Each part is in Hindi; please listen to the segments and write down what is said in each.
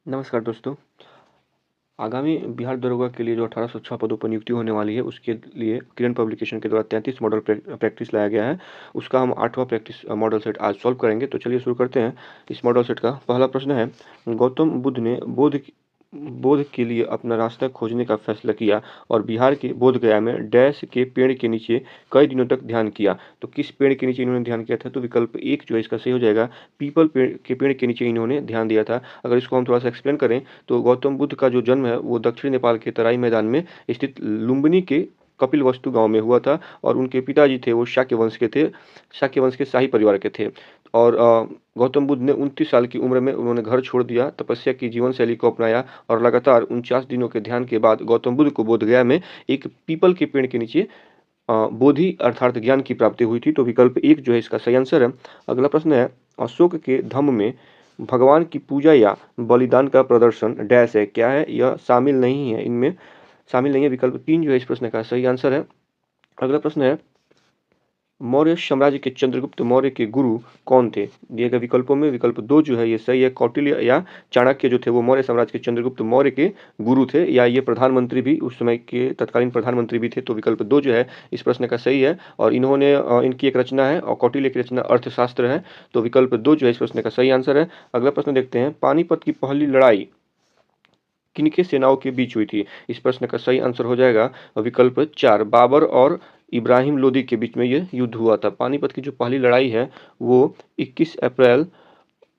नमस्कार दोस्तों। आगामी बिहार दरोगा के लिए जो 1806 पदों पर नियुक्ति होने वाली है, उसके लिए किरण पब्लिकेशन के द्वारा 33 मॉडल प्रैक्टिस लाया गया है। उसका हम 8वां प्रैक्टिस मॉडल सेट आज सॉल्व करेंगे। तो चलिए शुरू करते हैं। इस मॉडल सेट का पहला प्रश्न है, गौतम बुद्ध ने बोध के लिए अपना रास्ता खोजने का फैसला किया और बिहार के बोधगया में डैश के पेड़ के नीचे कई दिनों तक ध्यान किया। तो किस पेड़ के नीचे इन्होंने ध्यान किया था? तो विकल्प एक जो है इसका सही हो जाएगा, पीपल पेड़ के नीचे इन्होंने ध्यान दिया था। अगर इसको हम थोड़ा सा एक्सप्लेन करें तो गौतम बुद्ध का जो जन्म है वो दक्षिण नेपाल के तराई मैदान में स्थित लुम्बिनी के कपिलवस्तु गांव में हुआ था और उनके पिताजी थे वो शाक्य वंश के शाही परिवार के थे। और गौतम बुद्ध ने 29 साल की उम्र में उन्होंने घर छोड़ दिया, तपस्या की जीवन शैली को अपनाया और लगातार 49 दिनों के ध्यान के बाद गौतम बुद्ध को बोधगया में एक पीपल के पेड़ के नीचे बोधि अर्थात ज्ञान की प्राप्ति हुई थी। तो विकल्प एक जो है इसका सही आंसर है। अगला प्रश्न है, अशोक के धम्म में भगवान की पूजा या बलिदान का प्रदर्शन डैश है, क्या है? यह शामिल नहीं है, इनमें शामिल नहीं है। विकल्प तीन जो है इस प्रश्न का सही आंसर है। अगला प्रश्न है, मौर्य साम्राज्य के चंद्रगुप्त मौर्य के गुरु कौन थे? दिए गए विकल्पों में विकल्प दो जो है ये सही है, कौटिल्य या चाणक्य जो थे वो मौर्य साम्राज्य के चंद्रगुप्त मौर्य के गुरु थे, या ये प्रधानमंत्री भी उस समय के तत्कालीन प्रधानमंत्री भी थे। तो विकल्प दो जो है इस प्रश्न का सही है। और इन्होंने इनकी एक रचना है और कौटिल्य की रचना अर्थशास्त्र है। तो विकल्प दो जो है इस प्रश्न का सही आंसर है। अगला प्रश्न देखते हैं, पानीपत की पहली लड़ाई किनके सेनाओं के बीच हुई थी? इस प्रश्न का सही आंसर हो जाएगा विकल्प चार, बाबर और इब्राहिम लोदी के बीच में ये युद्ध हुआ था। पानीपत की जो पहली लड़ाई है वो 21 अप्रैल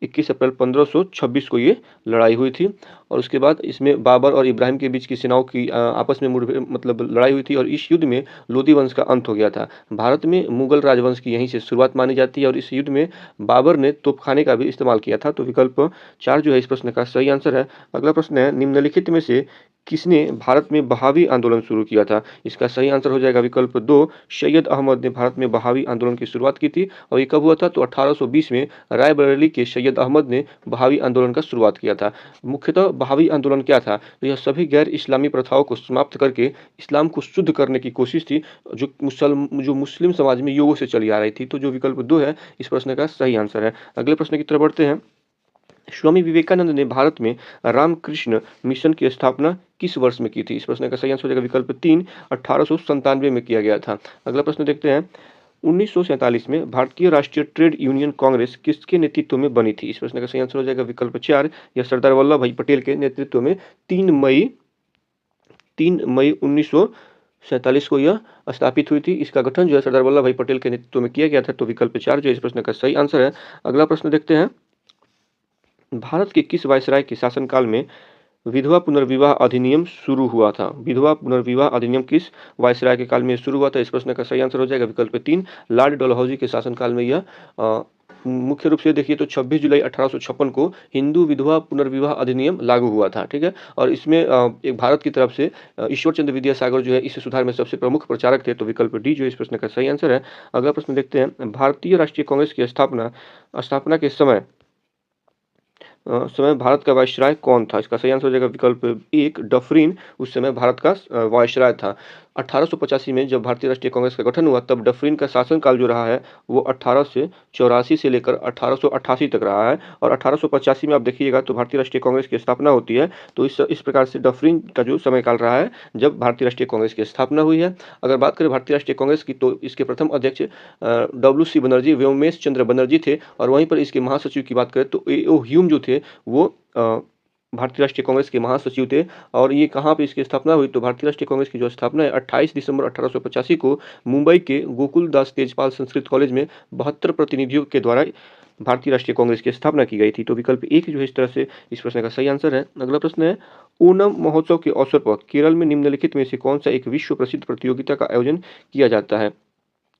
1526 को ये लड़ाई हुई थी। और उसके बाद इसमें बाबर और इब्राहिम के बीच की सेनाओं की आपस में मुठभेड़ मतलब लड़ाई हुई थी और इस युद्ध में लोदी वंश का अंत हो गया था। भारत में मुगल राजवंश की यहीं से शुरुआत मानी जाती है और इस युद्ध में बाबर ने तोपखाने का भी इस्तेमाल किया था। तो विकल्प चार जो है इस प्रश्न का सही आंसर है। अगला प्रश्न है, निम्नलिखित में से किसने भारत में बहावी आंदोलन शुरू किया था? इसका सही आंसर हो जाएगा विकल्प दो, सैयद अहमद ने भारत में बहावी आंदोलन की शुरुआत की थी। और ये कब हुआ था? तो 1820 में रायबरेली के सैयद अहमद ने बहावी आंदोलन का शुरुआत किया था। मुख्यतः बहावी आंदोलन क्या था? तो यह सभी गैर इस्लामी प्रथाओं को समाप्त करके इस्लाम को शुद्ध करने की कोशिश थी, जो मुस्लिम समाज में युगों से चली आ रही थी। तो जो विकल्प दो है इस प्रश्न का सही आंसर है। अगले प्रश्न की तरफ बढ़ते हैं, स्वामी विवेकानंद ने भारत में रामकृष्ण मिशन की स्थापना किस वर्ष में की थी? इस प्रश्न का सही आंसर हो जाएगा विकल्प तीन, 1897 में किया गया था। अगला प्रश्न देखते हैं, 1947 में भारतीय राष्ट्रीय ट्रेड यूनियन कांग्रेस किसके नेतृत्व में बनी थी? इस प्रश्न का सही आंसर हो जाएगा विकल्प चार, यह सरदार वल्लभ भाई पटेल के नेतृत्व में 3 मई 1947 को यह स्थापित हुई थी। इसका गठन जो है सरदार वल्लभ भाई पटेल के नेतृत्व में किया गया था। तो विकल्प चार जो है इस प्रश्न का सही आंसर है। अगला प्रश्न देखते हैं, भारत के किस वायसराय के शासनकाल में विधवा पुनर्विवाह अधिनियम शुरू हुआ था? विधवा पुनर्विवाह अधिनियम किस वायसराय के काल में शुरू हुआ था? इस प्रश्न का सही आंसर हो जाएगा विकल्प तीन, लॉर्ड डलहौजी के शासनकाल में यह मुख्य रूप से देखिए तो 26 जुलाई 1856 को हिंदू विधवा पुनर्विवाह अधिनियम लागू हुआ था। ठीक है, और इसमें एक भारत की तरफ से ईश्वर चंद्र विद्यासागर जो है इस सुधार में सबसे प्रमुख प्रचारक थे। तो विकल्प डी जो है इस प्रश्न का सही आंसर है। अगला प्रश्न देखते हैं, भारतीय राष्ट्रीय कांग्रेस की स्थापना के समय भारत का वायसराय कौन था? इसका सही आंसर हो जाएगा विकल्प एक, डफरिन उस समय भारत का वायसराय था। 1885 में जब भारतीय राष्ट्रीय कांग्रेस का गठन हुआ तब डफरिन का शासनकाल जो रहा है वो 1884 से लेकर 1888 तक रहा है। और 1885 में आप देखिएगा तो भारतीय राष्ट्रीय कांग्रेस की स्थापना होती है। तो इस प्रकार से डफरिन का जो समयकाल रहा है जब भारतीय राष्ट्रीय कांग्रेस की स्थापना हुई है। अगर बात करें भारतीय राष्ट्रीय कांग्रेस की तो इसके प्रथम अध्यक्ष WC बनर्जी, व्योमेश चंद्र बनर्जी थे। और वहीं पर इसके महासचिव की बात करें तो A.O. ह्यूम जो थे वो भारतीय राष्ट्रीय कांग्रेस के महासचिव थे। और ये कहाँ पे इसकी स्थापना हुई? तो भारतीय राष्ट्रीय कांग्रेस की जो स्थापना है 28 दिसंबर 1885 को मुंबई के गोकुल दास तेजपाल संस्कृत कॉलेज में 72 प्रतिनिधियों के द्वारा भारतीय राष्ट्रीय कांग्रेस की स्थापना की गई थी। तो विकल्प एक जो है इस तरह से इस प्रश्न का सही आंसर है। अगला प्रश्न है, ओणम महोत्सव के अवसर पर केरल में निम्नलिखित में से कौन सा एक विश्व प्रसिद्ध प्रतियोगिता का आयोजन किया जाता है?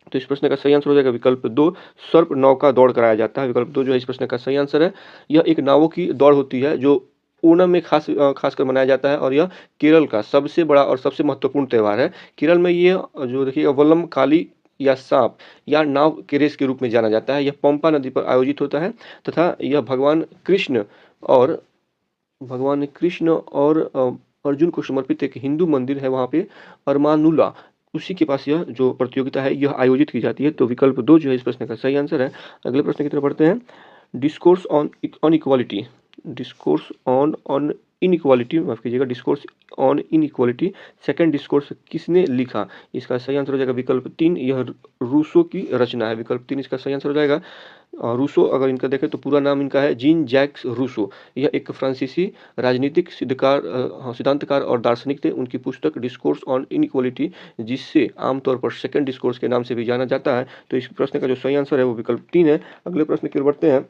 तो इस प्रश्न का सही आंसर हो जाएगा विकल्प दो, सर्प नौका दौड़ कराया जाता है। विकल्प दो जो है इस प्रश्न का सही आंसर है। यह एक नावों की दौड़ होती है जो ओणम में खासकर मनाया जाता है और यह केरल का सबसे बड़ा और सबसे महत्वपूर्ण त्यौहार है। केरल में ये जो देखिएगा वल्लम काली या सांप या नाव के रेस के रूप में जाना जाता है। यह पंपा नदी पर आयोजित होता है तथा यह भगवान कृष्ण और अर्जुन को समर्पित एक हिंदू मंदिर है वहाँ पे, अरमानुला, उसी के पास यह जो प्रतियोगिता है यह आयोजित की जाती है। तो विकल्प दो जो है इस प्रश्न का सही आंसर है। अगले प्रश्न की तरफ बढ़ते हैं, discourse on equality discourse on inequality, माफ कीजिएगा, discourse on inequality second discourse किसने लिखा? इसका सही आंसर हो जाएगा विकल्प 3, यह रूसो की रचना है। विकल्प 3 इसका सही आंसर हो जाएगा। रूसो, अगर इनका देखें तो पूरा नाम इनका है जीन जैक्स रूसो। यह एक फ्रांसीसी राजनीतिक सिद्धांतकार और दार्शनिक थे। उनकी पुस्तक डिस्कोर्स ऑन इनइक्वालिटी, जिससे आमतौर पर सेकंड डिस्कोर्स के नाम से भी जाना जाता है। तो इस प्रश्न का जो सही आंसर है वो विकल्प 3 है। अगले प्रश्न की ओर बढ़ते हैं।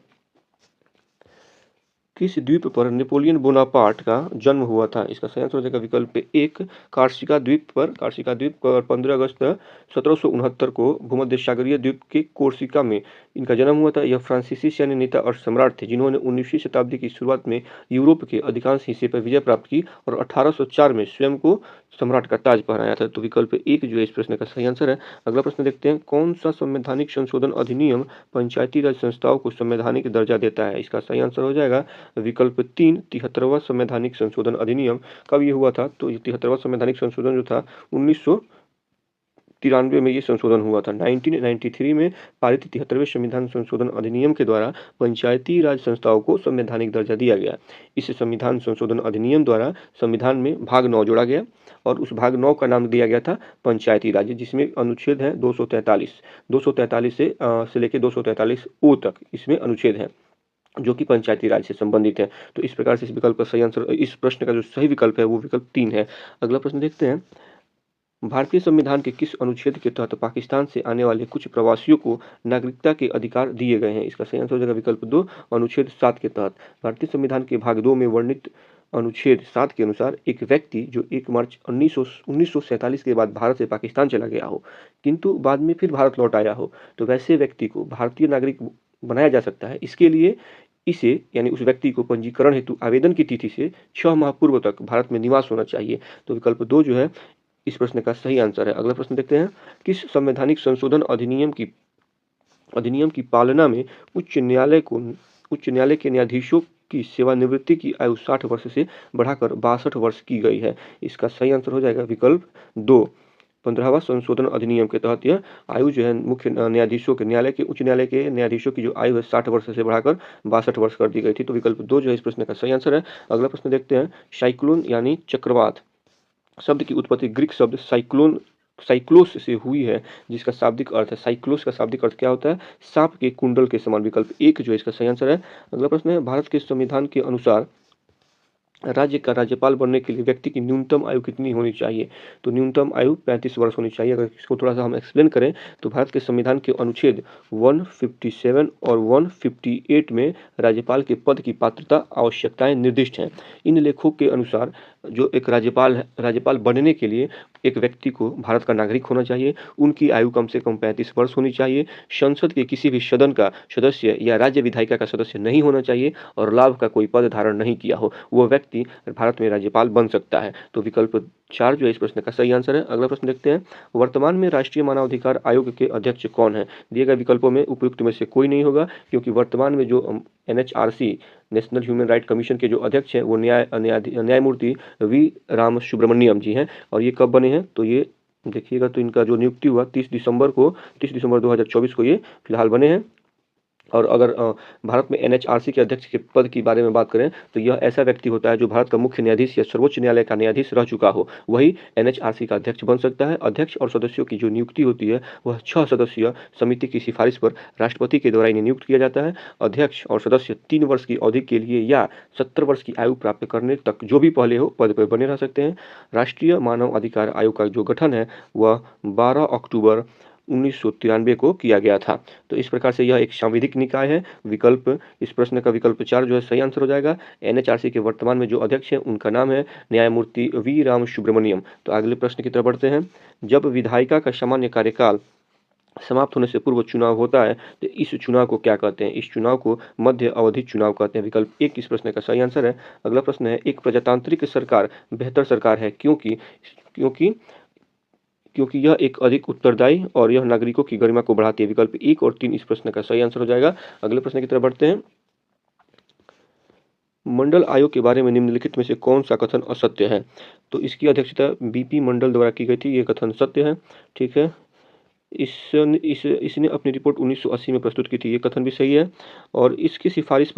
किस द्वीप पर नेपोलियन बोनापार्ट का जन्म हुआ था? इसका सही आंसर हो जाएगा विकल्प 1, कार्सिका द्वीप पर। कार्सिका द्वीप पर 15 अगस्त 1769 को भूमध्य सागरीय द्वीप के कोर्सिका में इनका जन्म हुआ था। यह फ्रांसीसी सैन्य नेता और सम्राट थे जिन्होंने 19वीं शताब्दी की शुरुआत में यूरोप के अधिकांश हिस्से पर विजय प्राप्त की और 1804 में स्वयं को सम्राट का ताज पहनाया था। तो विकल्प 1 जो है इस प्रश्न का सही आंसर है। अगला प्रश्न देखते हैं। कौन सा संवैधानिक संशोधन अधिनियम पंचायती राज संस्थाओं को संवैधानिक दर्जा देता है? इसका सही आंसर हो जाएगा विकल्प 3, 73वां संवैधानिक संशोधन अधिनियम। कब ये हुआ था? तो ये 73वां संवैधानिक संशोधन जो था 1993 में ये संशोधन हुआ था। 1993 में पारित 73वें संविधान संशोधन अधिनियम के द्वारा पंचायती राज संस्थाओं को संवैधानिक दर्जा दिया गया। इस संविधान संशोधन अधिनियम द्वारा संविधान में भाग 9 जोड़ा गया और उस भाग 9 का नाम दिया गया था पंचायती राज, जिसमें अनुच्छेद है 243 से लेकर 243 ओ तक इसमें अनुच्छेद है जो कि पंचायती राज से संबंधित है। तो इस प्रकार से इस विकल्प का सही आंसर, इस प्रश्न का जो सही विकल्प है वो विकल्प 3 है। अगला प्रश्न देखते हैं। भारतीय संविधान के किस अनुच्छेद के तहत पाकिस्तान से आने वाले कुछ प्रवासियों को नागरिकता के अधिकार दिए गए हैं? इसका सही आंसर हो जाएगा विकल्प 2, अनुच्छेद 7 के तहत। भारतीय संविधान के भाग 2 में वर्णित अनुच्छेद 7 के अनुसार एक व्यक्ति जो 1 मार्च 1947 के बाद भारत से पाकिस्तान चला गया हो किंतु बाद में फिर भारत लौट आया हो, तो वैसे व्यक्ति को भारतीय नागरिक बनाया जा सकता है। इसके लिए इसे यानी उस व्यक्ति को पंजीकरण हेतु आवेदन की तिथि से 6 माह पूर्व तक भारत में निवास होना चाहिए। तो विकल्प 2 जो है इस प्रश्न का सही आंसर है। अगला प्रश्न देखते हैं। किस संवैधानिक संशोधन अधिनियम की पालना में उच्च न्यायालय के न्यायाधीशों की सेवानिवृत्ति की आयु 60 वर्ष से बढ़ाकर 62 वर्ष की गई है? इसका सही आंसर हो जाएगा विकल्प 2, 15वां संशोधन अधिनियम के तहत यह आयु जो है मुख्य न्यायाधीशों के उच्च न्यायालय के न्यायाधीशों की जो आयु है 60 वर्ष से बढ़ाकर 62 वर्ष कर दी गई थी। तो विकल्प 2 जो है इस प्रश्न का सही आंसर है। अगला प्रश्न देखते हैं। साइक्लोन यानी चक्रवात शब्द की उत्पत्ति ग्रीक शब्द साइक्लोस से हुई है, जिसका शाब्दिक अर्थ है, साइक्लोस का शाब्दिक अर्थ क्या होता है? सांप के कुंडल के समान। विकल्प 1 जो है इसका सही आंसर है। अगला प्रश्न है। भारत के संविधान के अनुसार राज्य का राज्यपाल बनने के लिए व्यक्ति की न्यूनतम आयु कितनी होनी चाहिए? तो न्यूनतम आयु 35 वर्ष होनी चाहिए। अगर इसको थोड़ा सा हम एक्सप्लेन करें तो भारत के संविधान के अनुच्छेद 157 और 158 में राज्यपाल के पद की पात्रता आवश्यकताएं निर्दिष्ट हैं। इन लेखों के अनुसार जो एक राज्यपाल बनने के लिए एक व्यक्ति को भारत का नागरिक होना चाहिए, उनकी आयु कम से कम 35 वर्ष होनी चाहिए, संसद के किसी भी सदन का सदस्य या राज्य विधायिका का सदस्य नहीं होना चाहिए और लाभ का कोई पद धारण नहीं किया हो, वो व्यक्ति भारत में राज्यपाल बन सकता है। तो विकल्प 4 जो है इस प्रश्न का सही आंसर है। अगला प्रश्न देखते हैं। वर्तमान में राष्ट्रीय मानवाधिकार आयोग के अध्यक्ष कौन है? दिए गए विकल्पों में उपयुक्त में से कोई नहीं होगा, क्योंकि वर्तमान में जो NHRC national human right commission के जो अध्यक्ष हैं वो न्यायमूर्ति वी राम सुब्रमण्यम जी हैं। और ये कब बने हैं? तो ये देखिएगा, तो इनका जो नियुक्ति हुआ 30 दिसंबर 2024 को ये फिलहाल बने हैं। और अगर भारत में NHRC के अध्यक्ष के पद की बारे में बात करें तो यह ऐसा व्यक्ति होता है जो भारत का मुख्य न्यायाधीश या सर्वोच्च न्यायालय का न्यायाधीश रह चुका हो, वही NHRC का अध्यक्ष बन सकता है। अध्यक्ष और सदस्यों की जो नियुक्ति होती है वह 6 सदस्यीय समिति की सिफारिश पर राष्ट्रपति के द्वारा इन्हें नियुक्त किया जाता है। अध्यक्ष और सदस्य 3 वर्ष की अवधि के लिए या 70 वर्ष की आयु प्राप्त करने तक जो भी पहले हो पद पर बने रह सकते हैं। राष्ट्रीय मानव अधिकार आयोग का जो गठन है वह 12 अक्टूबर 1993 को किया गया था। तो इस प्रकार से यह एक सांविधिक निकाय है। इस प्रश्न का विकल्प 4 जो है सही आंसर हो जाएगा। NHRC के वर्तमान में जो अध्यक्ष हैं उनका नाम है न्यायमूर्ति वी राम सुब्रमण्यम। तो अगले प्रश्न की तरफ बढ़ते हैं। जब विधायिका का सामान्य कार्यकाल समाप्त होने से पूर्व चुनाव होता है तो इस चुनाव को क्या कहते हैं? इस चुनाव को मध्य अवधि चुनाव कहते हैं। विकल्प 1 इस प्रश्न का सही आंसर है। अगला प्रश्न है। एक प्रजातांत्रिक सरकार बेहतर सरकार है क्योंकि यह एक अधिक उत्तरदायी और यह नागरिकों की गरिमा को बढ़ाती है। विकल्प 1 और 3 इस प्रश्न का सही आंसर हो जाएगा। अगले प्रश्न की तरफ बढ़ते हैं। मंडल आयोग के बारे में निम्नलिखित में से कौन सा कथन असत्य है? तो इसकी अध्यक्षता BP मंडल द्वारा की गई थी, ये कथन सत्य है। ठीक है। इसने अपनी रिपोर्ट 1980 में प्रस्तुत की थी, ये कथन भी सही है। और इसकी सिफारिश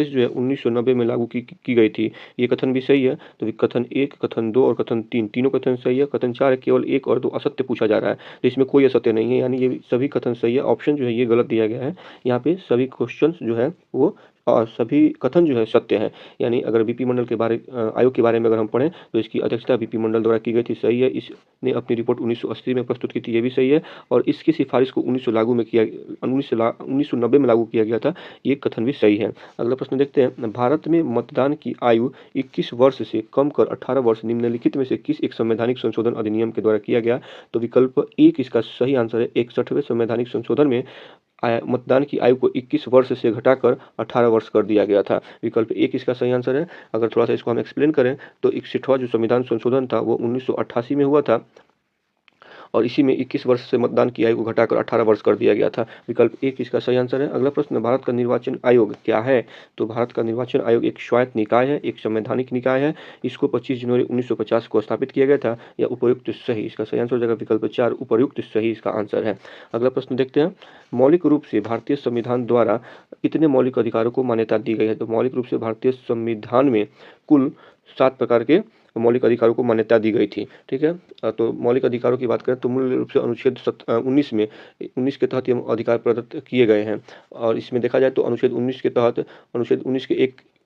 जो है 1990 में लागू की गई थी, ये कथन भी सही है। तो कथन 1, कथन 2 और कथन 3 तीनों कथन सही है। कथन 4 है केवल 1 और 2 असत्य पूछा जा रहा है, तो इसमें कोई असत्य नहीं है, यानी ये सभी कथन सही है। ऑप्शन जो है ये गलत दिया गया है, यहाँ पे सभी क्वेश्चन जो है वो और सभी कथन जो है सत्य है। यानी अगर बीपी मंडल के आयोग के बारे में अगर हम पढ़ें तो इसकी अध्यक्षता बीपी मंडल द्वारा की गई थी, सही है। इसने अपनी रिपोर्ट 1980 में प्रस्तुत की थी, ये भी सही है। और इसकी सिफारिश को 1990 में लागू किया गया था, ये कथन भी सही है। अगला प्रश्न देखते हैं, भारत में मतदान की आयु 21 वर्ष से कम कर 18 वर्ष निम्नलिखित में से किस एक संवैधानिक संशोधन अधिनियम के द्वारा किया गया? तो विकल्प 1 इसका सही आंसर है। 61वें संवैधानिक संशोधन में मतदान की आयु को 21 वर्ष से घटाकर 18 वर्ष कर दिया गया था। विकल्प 1 इसका सही आंसर है। अगर थोड़ा सा इसको हम एक्सप्लेन करें तो 61वां जो संविधान संशोधन था वो 1988 में हुआ था, और इसी में 21 वर्ष से मतदान की आयु को घटाकर 18 वर्ष कर दिया गया था। विकल्प 1 इसका सही आंसर है। अगला प्रश्न, भारत का निर्वाचन आयोग क्या है? तो भारत का निर्वाचन आयोग एक स्वायत्त निकाय है, एक संवैधानिक निकाय है। इसको 25 जनवरी 1950 को स्थापित किया गया था। या उपर्युक्त सही, इसका सही आंसर हो जाएगा विकल्प 4, उपर्युक्त सही इसका आंसर है। अगला प्रश्न देखते हैं, मौलिक रूप से भारतीय संविधान द्वारा कितने मौलिक अधिकारों को मान्यता दी गई है? तो मौलिक रूप से भारतीय संविधान में कुल 7 प्रकार के मौलिक अधिकारों को मान्यता दी गई थी। ठीक है, तो मौलिक अधिकारों की बात करें तो मूल रूप से अनुच्छेद 19 के तहत ये अधिकार प्रदत्त किए गए हैं। और इसमें देखा जाए तो अनुच्छेद 19 के तहत, अनुच्छेद 19 के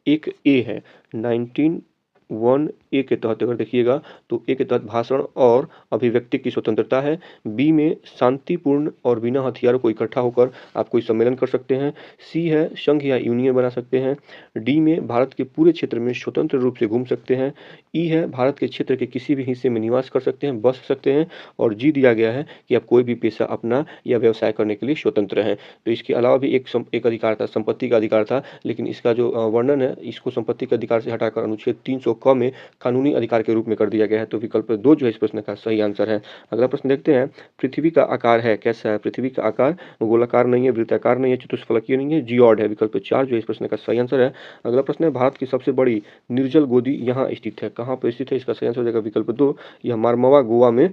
एक ए है, 19(1)(a) के तहत अगर देखिएगा तो ए के तहत भाषण और अभिव्यक्ति की स्वतंत्रता है। बी में शांतिपूर्ण और बिना हथियारों को इकट्ठा होकर आप कोई सम्मेलन कर सकते हैं। सी है संघ या यूनियन बना सकते हैं। डी में भारत के पूरे क्षेत्र में स्वतंत्र रूप से घूम सकते हैं। ई है भारत के क्षेत्र के किसी भी हिस्से में निवास कर सकते हैं, बस सकते हैं। और जी दिया गया है कि आप कोई भी पेशा अपना या व्यवसाय करने के लिए स्वतंत्र हैं। तो इसके अलावा भी एक अधिकार था, संपत्ति का अधिकार था, लेकिन इसका जो वर्णन है इसको संपत्ति के अधिकार से हटाकर अनुच्छेद 300 क में कानूनी अधिकार के रूप में कर दिया गया है। तो विकल्प 2 जो है इस प्रश्न का सही आंसर है। अगला प्रश्न देखते हैं, पृथ्वी का आकार है कैसा है? पृथ्वी का आकार गोलाकार नहीं है, वृत्ताकार नहीं है, चतुष्फलकीय नहीं है, जियोड है। विकल्प 4 जो है इस प्रश्न का सही आंसर है। अगला प्रश्न है, भारत की सबसे बड़ी निर्जल गोदी यहाँ स्थित है, कहाँ पर स्थित है? इसका सही आंसर हो जाएगा विकल्प 2, यह मारमवा गोवा में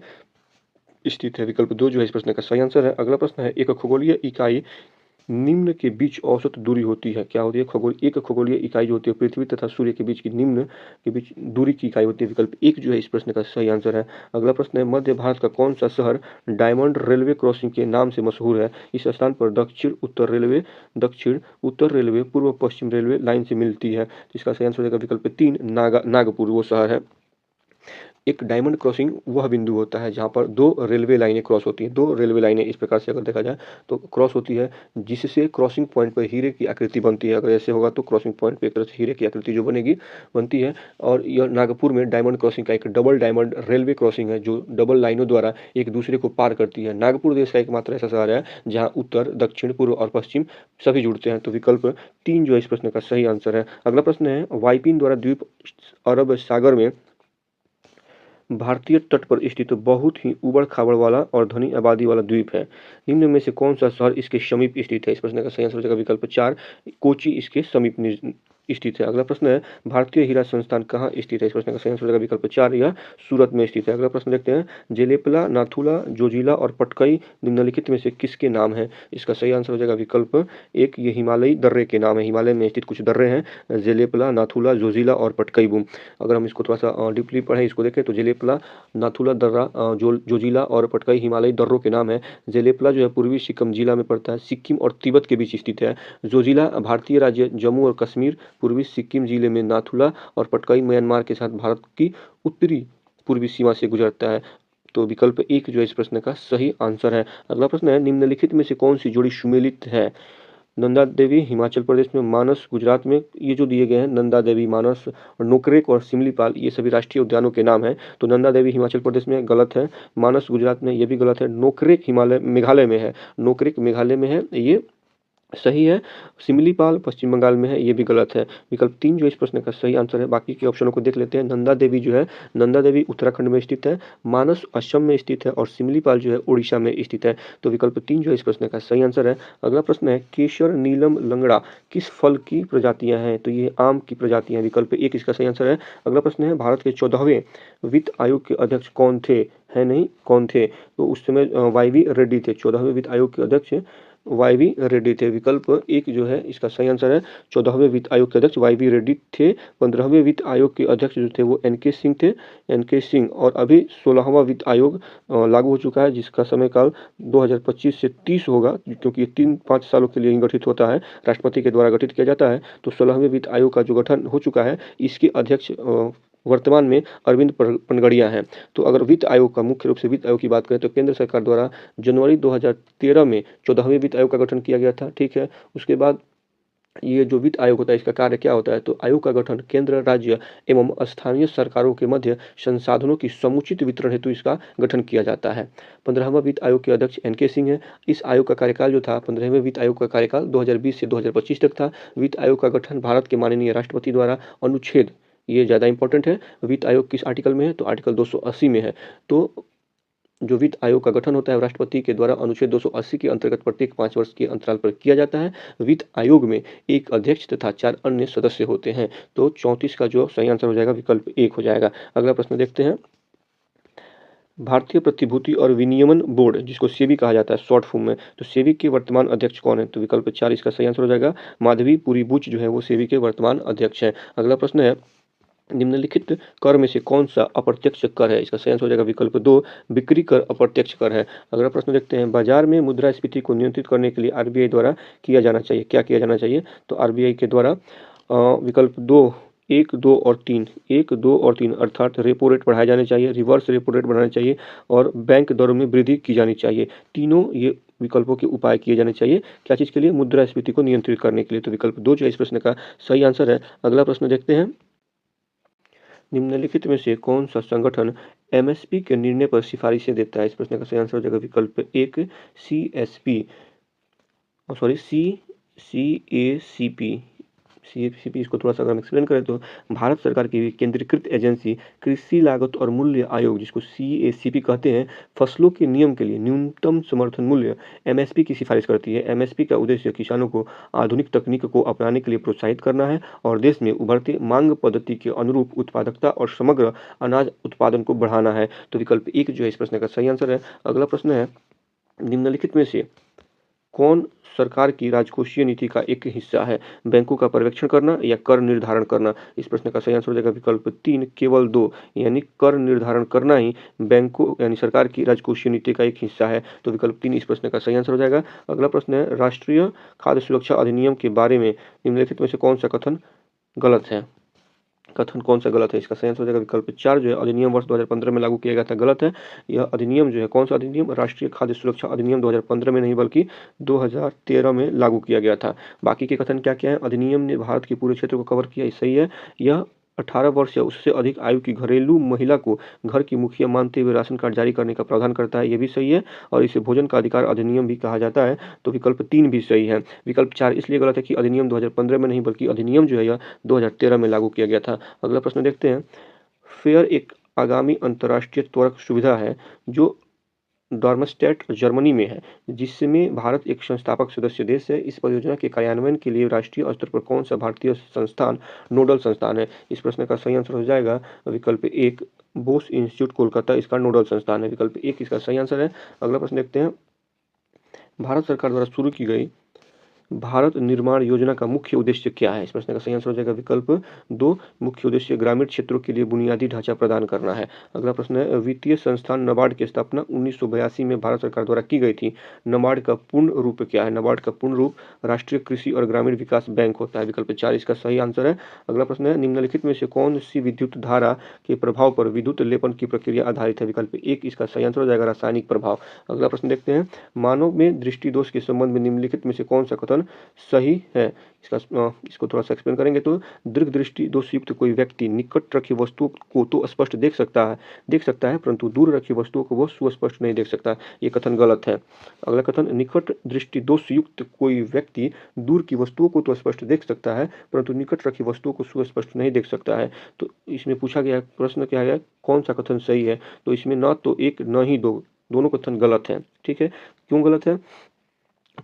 स्थित है। विकल्प 2 जो है इस प्रश्न का सही आंसर है। अगला प्रश्न है, एक खगोलीय इकाई निम्न के बीच औसत दूरी होती है, क्या होती है? एक खगोलीय इकाई जो होती है पृथ्वी तथा सूर्य के बीच की निम्न के बीच दूरी की इकाई होती है। विकल्प 1 जो है इस प्रश्न का सही आंसर है। अगला प्रश्न है, मध्य भारत का कौन सा शहर डायमंड रेलवे क्रॉसिंग के नाम से मशहूर है? इस स्थान पर दक्षिण उत्तर रेलवे पूर्व पश्चिम रेलवे लाइन से मिलती है। इसका सही आंसर हो जाएगा विकल्प 3, नागपुर वो शहर है। एक डायमंड क्रॉसिंग वह बिंदु होता है जहाँ पर 2 रेलवे लाइनें क्रॉस होती हैं। 2 रेलवे लाइनें इस प्रकार से अगर देखा जाए तो क्रॉस होती है, जिससे क्रॉसिंग पॉइंट पर हीरे की आकृति बनती है। अगर ऐसे होगा तो क्रॉसिंग पॉइंट पर एक तरह से हीरे की आकृति जो बनती है। और यह नागपुर में डायमंड क्रॉसिंग का एक डबल डायमंड रेलवे क्रॉसिंग है, जो डबल लाइनों द्वारा एक दूसरे को पार करती है। नागपुर देश का एकमात्र ऐसा शहर है जहाँ उत्तर, दक्षिण, पूर्व और पश्चिम सभी जुड़ते हैं। तो विकल्प 3 जो है इस प्रश्न का सही आंसर है। अगला प्रश्न है, वाइपिन द्वारा द्वीप अरब सागर में भारतीय तट पर स्थित बहुत ही उबड़-खाबड़ वाला और घनी आबादी वाला द्वीप है। निम्न में से कौन सा शहर इसके समीप स्थित है? इस प्रश्न का सही आंसर हो जाएगा विकल्प 4, कोची इसके समीप स्थित है। अगला प्रश्न है, भारतीय हीरा संस्थान कहाँ स्थित है? इस प्रश्न का सही आंसर हो जाएगा विकल्प 4, यह सूरत में स्थित है। अगला प्रश्न देखते हैं, जेलेपला, नाथुला, जोजिला और पटकई निम्नलिखित में से किसके नाम है? इसका सही आंसर हो जाएगा विकल्प 1, ये हिमालयी दर्रे के नाम है। हिमालय में स्थित कुछ दर्रे हैं, जेलेपला, नाथुला, जोजिला और पटकई बूम। अगर हम इसको थोड़ा सा डीपली पढ़ें, इसको देखें तो जेलेपला, नाथुला दर्रा, जोजिला और पटकई हिमालयी दर्रों के नाम है। जेलेपला जो है पूर्वी सिक्किम जिला में पड़ता है, सिक्किम और तिब्बत के बीच स्थित है। जोजिला भारतीय राज्य जम्मू और कश्मीर पूर्वी सिक्किम जिले में, नाथुला और पटकई म्यांमार के साथ भारत की उत्तरी पूर्वी सीमा से गुजरता है। तो विकल्प 1 जो है इस प्रश्न का सही आंसर है। अगला प्रश्न है, निम्नलिखित में से कौन सी जोड़ी सुमेलित है? नंदा देवी हिमाचल प्रदेश में, मानस गुजरात में, ये जो दिए गए हैं नंदा देवी, मानस और नोकरेक और सिमलीपाल, ये सभी राष्ट्रीय उद्यानों के नाम हैं। तो नंदा देवी हिमाचल प्रदेश में गलत है, मानस गुजरात में ये भी गलत है, नोकरेक मेघालय में है, नोकरेक मेघालय में है, ये सही है। सिमलीपाल पश्चिम बंगाल में है, ये भी गलत है। विकल्प 3 जो इस प्रश्न का सही आंसर है। बाकी के ऑप्शनों को देख लेते हैं। नंदा देवी जो है, नंदा देवी उत्तराखंड में स्थित है, मानस असम में स्थित है और सिमलीपाल जो है उड़ीसा में स्थित है। तो विकल्प 3 जो है इस प्रश्न का सही आंसर है। अगला प्रश्न है, केशर, नीलम, लंगड़ा किस फल की प्रजातियां हैं? तो ये आम की प्रजातियां हैं। विकल्प 1 इसका सही आंसर है। अगला प्रश्न है, भारत के 14वें वित्त आयोग के अध्यक्ष कौन थे? है नहीं, कौन थे? तो उस समय वाई.वी. रेड्डी थे। 14वें वित्त आयोग के अध्यक्ष वाई.वी. रेड्डी थे। विकल्प 1 जो है इसका सही आंसर है। 14वें वित्त आयोग के अध्यक्ष वाई.वी. रेड्डी थे। 15वें वित्त आयोग के अध्यक्ष जो थे वो एन.के. सिंह थे, एन.के. सिंह। और अभी 16वां वित्त आयोग लागू हो चुका है, जिसका समय काल 2025 से 30 होगा, क्योंकि ये 3-5 सालों के लिए ही गठित होता है, राष्ट्रपति के द्वारा गठित किया जाता है। तो 16वें वित्त आयोग का जो गठन हो चुका है, इसके अध्यक्ष वर्तमान में अरविंद पनगड़िया हैं। तो अगर वित्त आयोग का, मुख्य रूप से वित्त आयोग की बात करें, तो केंद्र सरकार द्वारा जनवरी 2013 में 14वें वित्त आयोग का गठन किया गया था। ठीक है। उसके बाद ये जो वित्त आयोग होता है, इसका कार्य क्या होता है? तो आयोग का गठन केंद्र, राज्य एवं स्थानीय सरकारों के मध्य संसाधनों की समुचित वितरण हेतु इसका गठन किया जाता है। 15वां वित्त आयोग के अध्यक्ष एन.के. सिंह है। इस आयोग का कार्यकाल जो था, 15वें वित्त आयोग का कार्यकाल 2020 से 2025 तक था। वित्त आयोग का गठन भारत के माननीय राष्ट्रपति द्वारा अनुच्छेद, ये ज़्यादा इंपॉर्टेंट है, वित्त आयोग किस आर्टिकल में है? तो आर्टिकल 280 में है। तो जो वित्त आयोग का गठन होता है राष्ट्रपति के द्वारा अनुच्छेद 280 के अंतर्गत प्रत्येक 5 वर्ष के अंतराल पर किया जाता है। वित्त आयोग में एक अध्यक्ष तथा 4 अन्य सदस्य होते हैं। तो 34 का जो सही आंसर हो जाएगा विकल्प 1 हो जाएगा। अगला प्रश्न देखते हैं। भारतीय प्रतिभूति और विनियमन बोर्ड, जिसको सेबी कहा जाता है शॉर्ट फॉर्म में, तो सेबी के वर्तमान अध्यक्ष कौन है? तो विकल्प 4 इसका सही आंसर हो जाएगा। माधवी पुरी बुच जो है वो सेबी के वर्तमान अध्यक्ष हैं। अगला प्रश्न है, निम्नलिखित कर में से कौन सा अप्रत्यक्ष कर है? इसका सही आंसर हो जाएगा विकल्प 2, बिक्री कर अप्रत्यक्ष कर है। अगला प्रश्न देखते हैं, बाजार में मुद्रास्फीति को नियंत्रित करने के लिए आरबीआई द्वारा किया जाना चाहिए, क्या किया जाना चाहिए? तो आरबीआई के द्वारा विकल्प 2, 1, 2 और 3, 1, 2 और 3 अर्थात रेपो रेट बढ़ाए जाने चाहिए, रिवर्स रेपो रेट बढ़ाने चाहिए और बैंक दरों में वृद्धि की जानी चाहिए। तीनों ये विकल्पों के उपाय किए जाने चाहिए। क्या चीज़ के लिए? मुद्रास्फीति को नियंत्रित करने के लिए। तो विकल्प 2 जो है इस प्रश्न का सही आंसर है। अगला प्रश्न देखते हैं, निम्नलिखित में से कौन सा संगठन एमएसपी के निर्णय पर सिफारिशें देता है? इस प्रश्न का सही आंसर हो जाएगा विकल्प 1, सीएसपी, सॉरी सीएसीपी। सीएसीपी, इसको थोड़ा सा अगर हम एक्सप्लेन करें तो भारत सरकार की केंद्रीकृत एजेंसी कृषि लागत और मूल्य आयोग, जिसको सीएसीपी कहते हैं, फसलों के नियम के लिए न्यूनतम समर्थन मूल्य एमएसपी की सिफारिश करती है। एमएसपी का उद्देश्य किसानों को आधुनिक तकनीक को अपनाने के लिए प्रोत्साहित करना है और देश में उभरती मांग पद्धति के अनुरूप उत्पादकता और समग्र अनाज उत्पादन को बढ़ाना है। तो विकल्प 1 जो है इस प्रश्न का सही आंसर है। अगला प्रश्न है, निम्नलिखित में से कौन सरकार की राजकोषीय नीति का एक हिस्सा है? बैंकों का पर्यवेक्षण करना या कर निर्धारण करना? इस प्रश्न का सही आंसर हो जाएगा विकल्प 3, केवल 2, यानी कर निर्धारण करना ही बैंकों यानी सरकार की राजकोषीय नीति का एक हिस्सा है। तो विकल्प 3 इस प्रश्न का सही आंसर हो जाएगा। अगला प्रश्न है, राष्ट्रीय खाद्य सुरक्षा अधिनियम के बारे में निम्नलिखित में से कौन सा कथन गलत है? कथन कौन सा गलत है? इसका सही आंसर हो जाएगा विकल्प 4 जो है, अधिनियम वर्ष 2015 में लागू किया गया था, गलत है। यह अधिनियम जो है, कौन सा अधिनियम? राष्ट्रीय खाद्य सुरक्षा अधिनियम 2015 में नहीं बल्कि 2013 में लागू किया गया था। बाकी के कथन क्या क्या है? अधिनियम ने भारत के पूरे क्षेत्र को कवर किया, ये सही है। यह 18 वर्ष या उससे अधिक आयु की घरेलू महिला को घर की मुखिया मानते हुए राशन कार्ड जारी करने का प्रावधान करता है, ये भी सही है। और इसे भोजन का अधिकार अधिनियम भी कहा जाता है। तो विकल्प 3 भी सही है। विकल्प 4 इसलिए गलत है कि अधिनियम 2015 में नहीं बल्कि अधिनियम जो है यह 2013 में लागू किया गया था। अगला प्रश्न देखते हैं, फेयर एक आगामी अंतर्राष्ट्रीय त्वरक सुविधा है जो डार्मस्टैट जर्मनी में है, जिसमें भारत एक संस्थापक सदस्य देश है। इस परियोजना के कार्यान्वयन के लिए राष्ट्रीय स्तर पर कौन सा भारतीय संस्थान नोडल संस्थान है? इस प्रश्न का सही आंसर हो जाएगा विकल्प 1, बोस इंस्टीट्यूट कोलकाता इसका नोडल संस्थान है। विकल्प 1 इसका सही आंसर है। अगला प्रश्न देखते हैं, भारत सरकार द्वारा शुरू की गई भारत निर्माण योजना का मुख्य उद्देश्य क्या है? इस प्रश्न का सही आंसर हो जाएगा विकल्प 2, मुख्य उद्देश्य ग्रामीण क्षेत्रों के लिए बुनियादी ढांचा प्रदान करना है। अगला प्रश्न है, वित्तीय संस्थान नाबार्ड की स्थापना 1982 में भारत सरकार द्वारा की गई थी। नाबार्ड का पूर्ण रूप क्या है? नाबार्ड का पूर्ण रूप राष्ट्रीय कृषि और ग्रामीण विकास बैंक होता है। विकल्प 4 इसका सही आंसर है। अगला प्रश्न है, निम्नलिखित में से कौन सी विद्युत धारा के प्रभाव पर विद्युत लेपन की प्रक्रिया आधारित है? विकल्प 1 इसका सही आंसर हो जाएगा रासायनिक प्रभाव। अगला प्रश्न देखते हैं, मानव में दृष्टि दोष के संबंध में निम्नलिखित में से कौन सा कथन कथन सही है? इसको थोड़ा सा एक्सप्लेन करेंगे तो दीर्घ दृष्टि दोषयुक्त कोई व्यक्ति निकट रखी वस्तुओं को तो स्पष्ट देख सकता है परंतु दूर रखी वस्तुओं को वह सुस्पष्ट नहीं देख सकता। ये कथन गलत है। अगला कथन, निकट दृष्टि दोषयुक्त कोई व्यक्ति दूर की वस्तुओं को तो स्पष्ट देख सकता है परंतु निकट रखी वस्तुओं को सुस्पष्ट नहीं देख सकता है। तो इसमें पूछा गया प्रश्न क्या है, कौन सा कथन सही है? तो इसमें न तो एक न ही दो, दोनों कथन गलत है। ठीक है, क्यों गलत है?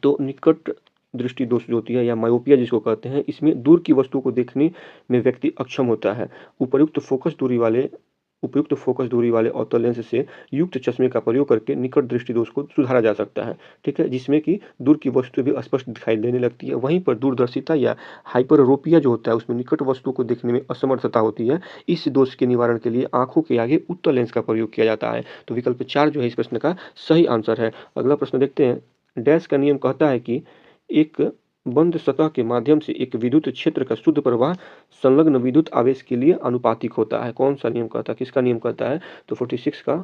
तो निकट दृष्टि दोष जो होती है या मायोपिया जिसको कहते हैं, इसमें दूर की वस्तु को देखने में व्यक्ति अक्षम होता है। उपयुक्त फोकस दूरी वाले अवतल लेंस से युक्त चश्मे का प्रयोग करके निकट दृष्टि दोष को सुधारा जा सकता है। ठीक है, जिसमें कि दूर की वस्तु भी स्पष्ट दिखाई देने लगती है। वहीं पर दूरदर्शिता या हाइपरोपिया जो होता है उसमें निकट वस्तु को देखने में असमर्थता होती है। इस दोष के निवारण के लिए आंखों के आगे उत्तल लेंस का प्रयोग किया जाता है। तो विकल्प 4 जो है इस प्रश्न का सही आंसर है। अगला प्रश्न देखते हैं। डैश का नियम कहता है कि एक बंद सतह के माध्यम से एक विद्युत क्षेत्र का शुद्ध प्रवाह संलग्न विद्युत आवेश के लिए अनुपातिक होता है। कौन सा नियम कहता है, किसका नियम कहता है? तो 46 का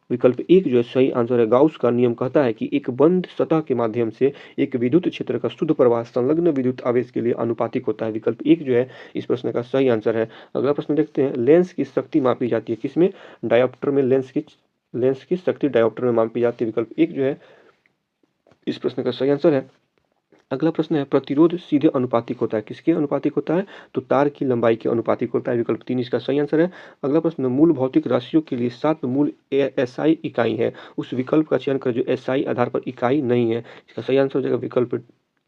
विकल्प 1 जो है सही आंसर है। गाउस का नियम कहता है कि एक बंद सतह के माध्यम से एक विद्युत क्षेत्र का शुद्ध प्रवाह संलग्न विद्युत आवेश के लिए अनुपातिक होता है। विकल्प 1 जो है इस प्रश्न का सही आंसर है। अगला प्रश्न देखते हैं। लेंस की शक्ति मापी जाती है किसमें? डायोप्टर में लेंस की शक्ति डायोप्टर में मापी जाती है। विकल्प 1 जो है इस प्रश्न का सही आंसर है। अगला प्रश्न है। प्रतिरोध सीधे अनुपातिक होता है, किसके अनुपातिक होता है? तो तार की लंबाई के अनुपातिक होता है। विकल्प 3 इसका सही आंसर है। अगला प्रश्न, मूल भौतिक राशियों के लिए 7 मूल एसआई इकाई है, उस विकल्प का चयन कर जो एसआई आधार पर इकाई नहीं है। इसका सही आंसर हो जाएगा विकल्प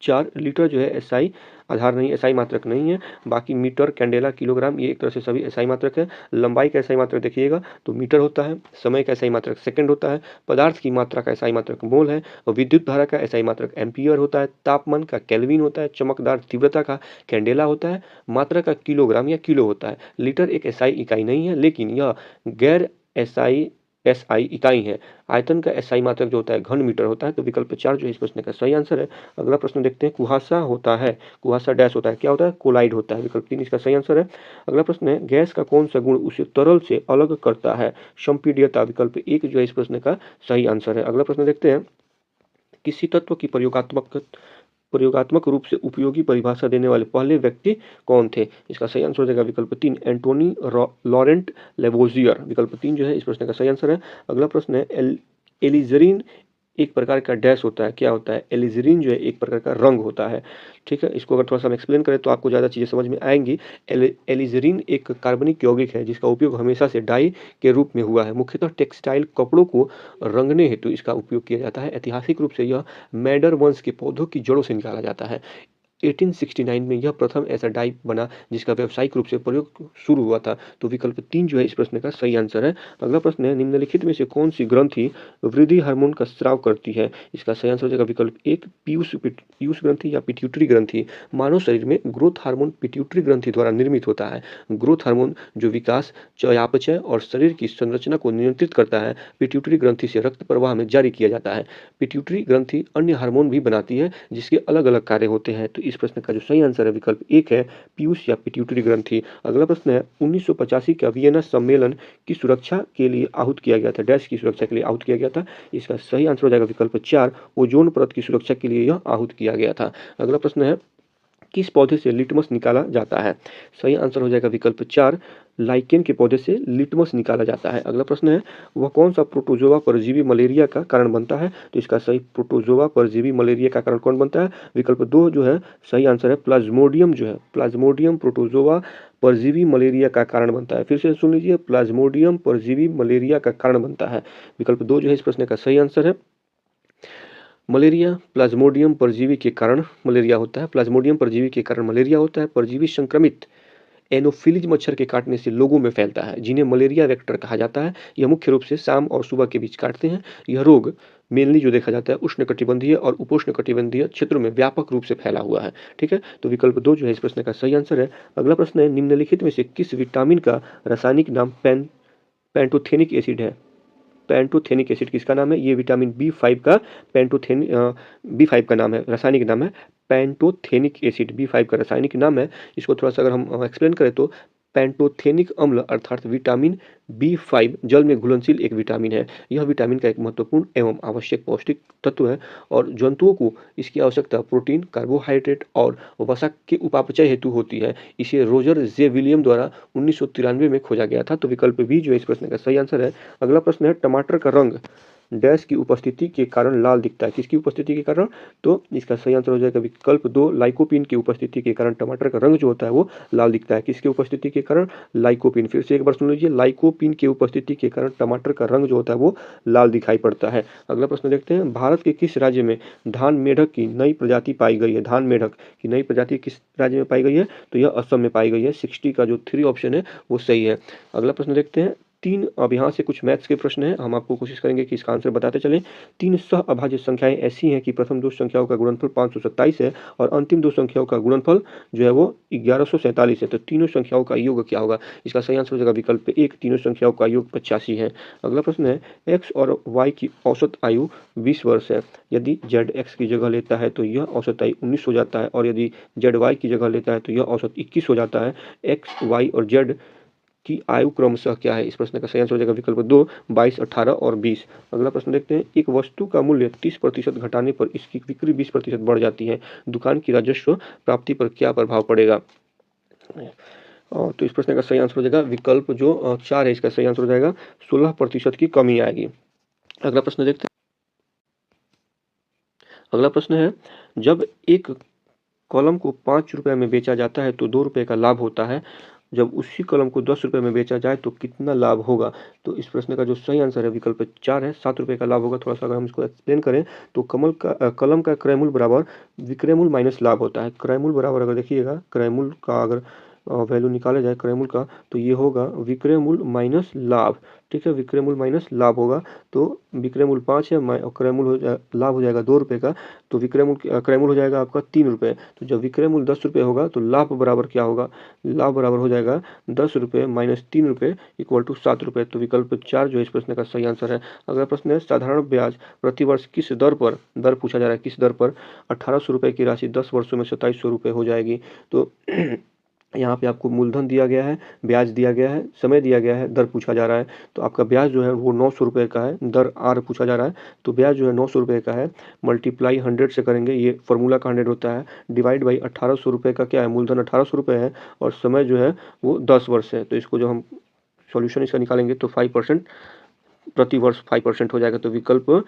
4। लीटर जो है एसआई आधार नहीं, एसआई मात्रक नहीं है। बाकी मीटर, कैंडेला, किलोग्राम ये एक तरह से सभी एसआई मात्रक है। लंबाई का एसआई मात्रक देखिएगा तो मीटर होता है, समय का एसआई मात्रक सेकंड होता है, पदार्थ की मात्रा का एसआई मात्रक मोल है और विद्युत धारा का एसआई मात्रक एम्पियर होता है, तापमान का केल्विन होता है, चमकदार तीव्रता का कैंडेला होता है, मात्रा का किलोग्राम या किलो होता है। लीटर एक एसआई इकाई नहीं है लेकिन यह गैर एसआई इकाई है। आयतन का एसआई मात्रक जो होता है घन मीटर होता है। तो विकल्प 4 जो है इस प्रश्न का सही आंसर है। अगला प्रश्न देखते हैं। कुहासा होता है, कुहासा डैश होता है, क्या होता है? कोलाइड होता है। विकल्प 3 इसका सही आंसर है। अगला प्रश्न है। गैस का कौन सा गुण उसे तरल से अलग करता है? संपीड्यता। विकल्प 1 जो है इस प्रश्न का सही आंसर है। अगला प्रश्न देखते हैं। किसी तत्व की प्रयोगात्मक रूप से उपयोगी परिभाषा देने वाले पहले व्यक्ति कौन थे? इसका सही आंसर हो जाएगा विकल्प 3 एंटोनी लॉरेंट लेवोजियर। विकल्प 3 जो है इस प्रश्न का सही आंसर है। अगला प्रश्न है। एलिजरीन एक प्रकार का डैश होता है, क्या होता है? एलिजरीन जो है एक प्रकार का रंग होता है। ठीक है, इसको अगर थोड़ा सा हम एक्सप्लेन करें तो आपको ज़्यादा चीज़ें समझ में आएंगी। एलिजरीन एक कार्बनिक यौगिक है जिसका उपयोग हमेशा से डाई के रूप में हुआ है। मुख्यतः टेक्सटाइल कपड़ों को रंगने हेतु इसका उपयोग किया जाता है। ऐतिहासिक रूप से यह मैडर वंश के पौधों की जड़ों से निकाला जाता है। 1869 में यह प्रथम ऐसा डाई बना जिसका व्यावसायिक रूप से प्रयोग शुरू हुआ था। तो विकल्प 3 जो है इस प्रश्न का सही आंसर है। अगला प्रश्न है। निम्नलिखित में से कौन सी ग्रंथि वृद्धि हार्मोन का स्राव करती है? इसका सही आंसर हो जाएगा विकल्प 1 पीयूष ग्रंथि या पिट्यूटरी ग्रंथि। मानव शरीर में ग्रोथ हार्मोन पिट्यूटरी ग्रंथि द्वारा निर्मित होता है। ग्रोथ हार्मोन जो विकास, चयापचय और शरीर की संरचना को नियंत्रित करता है पिट्यूटरी ग्रंथि से रक्त प्रवाह में जारी किया जाता है। पिट्यूटरी ग्रंथि अन्य हार्मोन भी बनाती है जिसके अलग अलग कार्य होते हैं। तो इस प्रश्न का जो सही आंसर है विकल्प 1 है पीयूष या पिट्यूटरी ग्रंथि। अगला प्रश्न है। 1985 का वियना सम्मेलन की सुरक्षा के लिए आहूत किया गया था, डैश की सुरक्षा के लिए आहूत किया गया था। इसका सही आंसर हो जाएगा विकल्प 4 ओजोन परत की सुरक्षा के लिए यह आहूत किया गया था। अगला प्रश्न है। किस पौधे से लिटमस निकाला जाता है? सही आंसर हो जाएगा विकल्प 4 लाइकेन के पौधे से लिटमस निकाला जाता है। अगला प्रश्न है। वह कौन सा प्रोटोजोआ परजीवी मलेरिया का कारण बनता है? तो इसका सही प्रोटोजोआ परजीवी मलेरिया का कारण कौन बनता है? विकल्प 2 जो है सही आंसर है प्लाज्मोडियम जो है प्लाज्मोडियम प्रोटोजोआ परजीवी मलेरिया का कारण बनता है। फिर से सुन लीजिए, प्लाज्मोडियम परजीवी मलेरिया का कारण बनता है। विकल्प 2 जो है इस प्रश्न का सही आंसर है। मलेरिया प्लाज्मोडियम परजीवी के कारण मलेरिया होता है। प्लाज्मोडियम परजीवी के कारण मलेरिया होता है। परजीवी संक्रमित एनोफिलीज मच्छर के काटने से लोगों में फैलता है जिन्हें मलेरिया वेक्टर कहा जाता है। यह मुख्य रूप से शाम और सुबह के बीच काटते हैं। यह रोग मेनली जो देखा जाता है उष्णकटिबंधीय और उपोष्णकटिबंधीय क्षेत्रों में व्यापक रूप से फैला हुआ है। ठीक है, तो विकल्प 2 जो है इस प्रश्न का सही आंसर है। अगला प्रश्न है। निम्नलिखित में से किस विटामिन का रासायनिक नाम पैंटोथेनिक एसिड है? पैंटोथेनिक एसिड किसका नाम है? ये विटामिन B5 का B5 का नाम है, रासायनिक नाम है पैंटोथेनिक एसिड। B5 का रासायनिक नाम है। इसको थोड़ा सा अगर हम एक्सप्लेन करें तो पैंटोथेनिक अम्ल अर्थात विटामिन B5 जल में घुलनशील एक विटामिन है। यह विटामिन का एक महत्वपूर्ण एवं आवश्यक पौष्टिक तत्व है और जंतुओं को इसकी आवश्यकता प्रोटीन, कार्बोहाइड्रेट और वसा के उपापचय हेतु होती है। इसे रोजर जे विलियम द्वारा 1993 में खोजा गया था। तो विकल्प बी जो इस प्रश्न का सही आंसर है। अगला प्रश्न है, टमाटर का रंग डैश की उपस्थिति के कारण लाल दिखता है। किसकी उपस्थिति के कारण? तो इसका सही आंसर हो जाएगा विकल्प दो, लाइकोपीन की उपस्थिति के कारण टमाटर का रंग जो होता है वो लाल दिखता है। किसकी उपस्थिति के कारण? लाइकोपीन। फिर से एक बार सुन लीजिए, लाइकोपीन की उपस्थिति के कारण टमाटर का रंग जो होता है वो लाल दिखाई पड़ता है। अगला प्रश्न देखते हैं, भारत के किस राज्य में धान मेढक की नई प्रजाति पाई गई है? धान मेढक की नई प्रजाति किस राज्य में पाई गई है? तो यह असम में पाई गई है। 60 का जो 3 ऑप्शन है वो सही है। अगला प्रश्न देखते हैं, तीन, अब यहाँ से कुछ मैथ्स के प्रश्न हैं, हम आपको कोशिश करेंगे कि इसका आंसर बताते चलें। तीन सह अभाज्य संख्याएं ऐसी हैं कि प्रथम दो संख्याओं का गुणनफल 527 है और अंतिम दो संख्याओं का गुणनफल जो है वो 1147 है। तो तीनों संख्याओं का योग क्या होगा? इसका सही आंसर हो जाएगा विकल्प एक, तीनों संख्याओं का योग 85 है। अगला प्रश्न है, एक्स और वाई की औसत आयु 20 वर्ष है। यदि जेड एक्स की जगह लेता है तो यह औसत आयु 19 हो जाता है और यदि जेड वाई की जगह लेता है तो यह औसत 21 हो जाता है। एक्स, वाई और जेड की आयु क्रमशः क्या है? इस प्रश्न का सही आंसर हो जाएगा विकल्प दो, 22, 18 और 20। अगला प्रश्न देखते हैं, एक वस्तु का मूल्य 30% घटाने पर इसकी बिक्री 20% बढ़ जाती है। दुकान की राजस्व प्राप्ति पर क्या प्रभाव पड़ेगा? तो इस प्रश्न का सही आंसर हो जाएगा विकल्प जो 4 है, इसका सही आंसर हो जाएगा 16% की कमी आएगी। अगला प्रश्न देखते हैं, अगला प्रश्न है, जब एक कलम को 5 रुपए में बेचा जाता है तो 2 रुपए का लाभ होता है। जब उसी कलम को 10 रुपए में बेचा जाए तो कितना लाभ होगा? तो इस प्रश्न का जो सही आंसर है विकल्प 4 है, 7 रुपए का लाभ होगा। थोड़ा सा अगर हम इसको एक्सप्लेन करें तो कलम का क्रय मूल्य बराबर विक्रय मूल्य माइनस लाभ होता है। क्रय मूल्य बराबर, अगर देखिएगा क्रय मूल्य का अगर वैल्यू निकाला जाए क्रय मूल्य का, तो ये होगा विक्रय मूल्य माइनस लाभ। ठीक है, विक्रय मूल्य माइनस लाभ होगा। तो विक्रय मूल्य 5 है और क्रय मूल्य लाभ हो जाएगा 2 रुपये का, तो विक्रय मूल्य हो जाएगा आपका 3 रुपये। तो जब विक्रय मूल्य 10 रुपये होगा तो लाभ बराबर क्या होगा? लाभ बराबर हो जाएगा 10 रुपये माइनस 3 रुपये इक्वल टू 7 रुपये। तो विकल्प 4 जो इस प्रश्न का सही आंसर है। अगला प्रश्न है, साधारण ब्याज प्रतिवर्ष किस दर पूछा जा रहा है, किस दर पर 1800 रुपये की राशि 10 वर्षों में 2700 रुपये हो जाएगी? तो यहाँ पे आपको मूलधन दिया गया है, ब्याज दिया गया है, समय दिया गया है, दर पूछा जा रहा है। तो आपका ब्याज जो है वो 900 रुपये का है, दर आर पूछा जा रहा है। तो ब्याज जो है 900 रुपये का है, मल्टीप्लाई 100 से करेंगे, ये फॉर्मूला का 100 होता है, डिवाइड बाई 1800 रुपये का क्या है, मूलधन 1800 रुपये है और समय जो है वो 10 वर्ष है। तो इसको जो हम सॉल्यूशन इसका निकालेंगे तो 5% प्रति वर्ष 5% हो जाएगा। तो विकल्प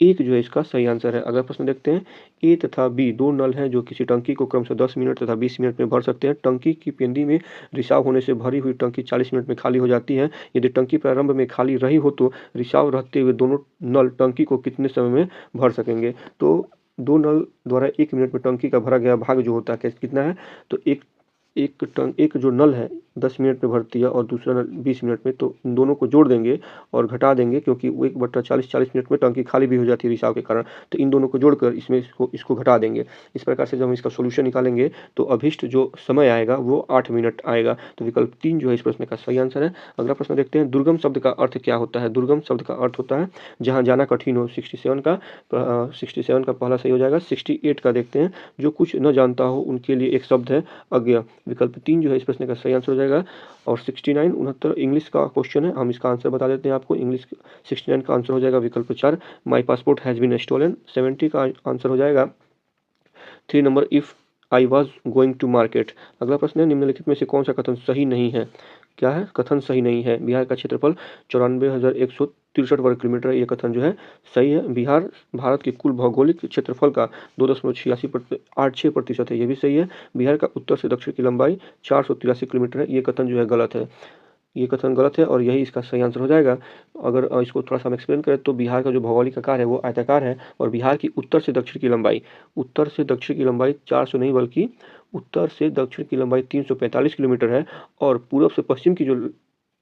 एक जो है इसका सही आंसर है। अगला प्रश्न देखते हैं, ए तथा बी दो नल हैं जो किसी टंकी को क्रमशः 10 मिनट तथा 20 मिनट में भर सकते हैं। टंकी की पेंदी में रिसाव होने से भरी हुई टंकी 40 मिनट में खाली हो जाती है। यदि टंकी प्रारंभ में खाली रही हो तो रिसाव रहते हुए दोनों नल टंकी को कितने समय में भर सकेंगे? तो दो नल द्वारा 1 मिनट में टंकी का भरा गया भाग जो होता है कितना है? तो एक जो नल है 10 मिनट में भरती है और दूसरा नल 20 मिनट में, तो इन दोनों को जोड़ देंगे और घटा देंगे क्योंकि वो 1/40 मिनट में टंकी खाली भी हो जाती है रिसाव के कारण। तो इन दोनों को जोड़कर इसको घटा देंगे। इस प्रकार से जब हम इसका सोल्यूशन निकालेंगे तो अभिष्ट जो समय आएगा वो 8 मिनट आएगा। तो विकल्प 3 जो है इस प्रश्न का सही आंसर है। अगला प्रश्न देखते हैं, दुर्गम शब्द का अर्थ क्या होता है? दुर्गम शब्द का अर्थ होता है जहाँ जाना कठिन हो। 67 का पहला सही हो जाएगा। 68 का देखते हैं, जो कुछ न जानता हो उनके लिए एक शब्द है अज्ञा। विकल्प 3 जो है इस प्रश्न का सही आंसर हो जाएगा। और 69 इंग्लिश का क्वेश्चन है, हम इसका आंसर बता देते हैं आपको। इंग्लिश 69 का आंसर हो जाएगा विकल्प 4, my passport has been stolen. 70 का आंसर हो जाएगा 3 number, if I was going to market. अगला प्रश्न है, निम्नलिखित में से कौन सा कथन सही नहीं है? क्या है? कथन सही नहीं है। बिहार का क्षेत्रफल 94,163 वर्ग किलोमीटर, ये कथन जो है सही है। बिहार भारत के कुल भौगोलिक क्षेत्रफल का 2.86% है, ये भी सही है। बिहार का उत्तर से दक्षिण की लंबाई 483 किलोमीटर है, ये कथन जो है गलत है। ये कथन गलत है और यही इसका सही आंसर हो जाएगा। अगर इसको थोड़ा सा हम एक्सप्लेन करें तो बिहार का जो भौगोलिक आकार है वो आयताकार है और बिहार की उत्तर से दक्षिण की लंबाई 400 नहीं बल्कि उत्तर से दक्षिण की लंबाई 345 किलोमीटर है और पूर्व से पश्चिम की जो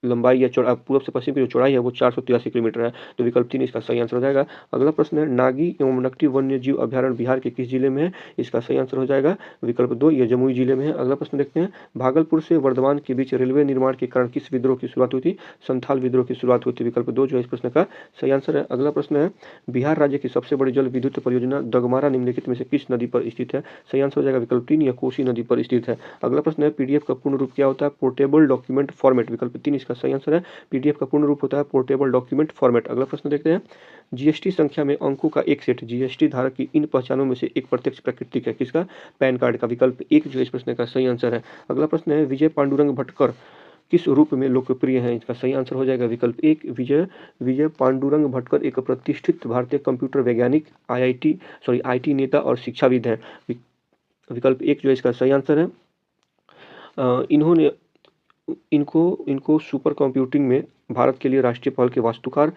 लंबाई या चौड़ा पूर्व से पश्चिम की जो चौड़ाई है वो 483 किलोमीटर है। तो विकल्प 3 इसका सही आंसर हो जाएगा। अगला प्रश्न है नागी एवं नकटी वन्य जीव अभ्यारण्य बिहार के किस जिले में है? इसका सही आंसर हो जाएगा विकल्प 2, ये जमुई जिले में है। अगला प्रश्न देखते हैं, भागलपुर से वर्धमान के बीच रेलवे निर्माण के कारण किस विद्रोह की शुरुआत हुई थी? संथाल विद्रोह की शुरुआत हुई थी। विकल्प 2 जो है इस प्रश्न का सही आंसर है। अगला प्रश्न है, बिहार राज्य की सबसे बड़ी जल विद्युत परियोजना दगमारा निम्नलिखित में से किस नदी पर स्थित है? सही आंसर हो जाएगा विकल्प 3, यह कोसी नदी पर स्थित है। अगला प्रश्न है, पीडीएफ का पूर्ण रूप क्या होता है? Portable document format. विकल्प 3 इसका सही आंसर है। पीडीएफ का पूर्ण रूप होता है पोर्टेबल डॉक्यूमेंट फॉर्मेट। अगला प्रश्न देखते हैं, जीएसटी संख्या में अंकों का एक सेट जीएसटी धारक की इन पहचानों में से एक प्रत्यक्ष प्राकृतिक है। किसका? पैन कार्ड का। विकल्प 1 जो इस प्रश्न का सही आंसर है। अगला प्रश्न है, विजय पांडुरंग भटकर किस रूप में लोकप्रिय है? इसका सही आंसर हो जाएगा विकल्प 1, विजय पांडुरंग भटकर एक प्रतिष्ठित भारतीय कंप्यूटर वैज्ञानिक, आईटी नेता और शिक्षाविद हैं। विकल्प 1 जो इसका सही आंसर है। इन्होंने इनको सुपर कंप्यूटिंग में भारत के लिए राष्ट्रीय पहल के वास्तुकार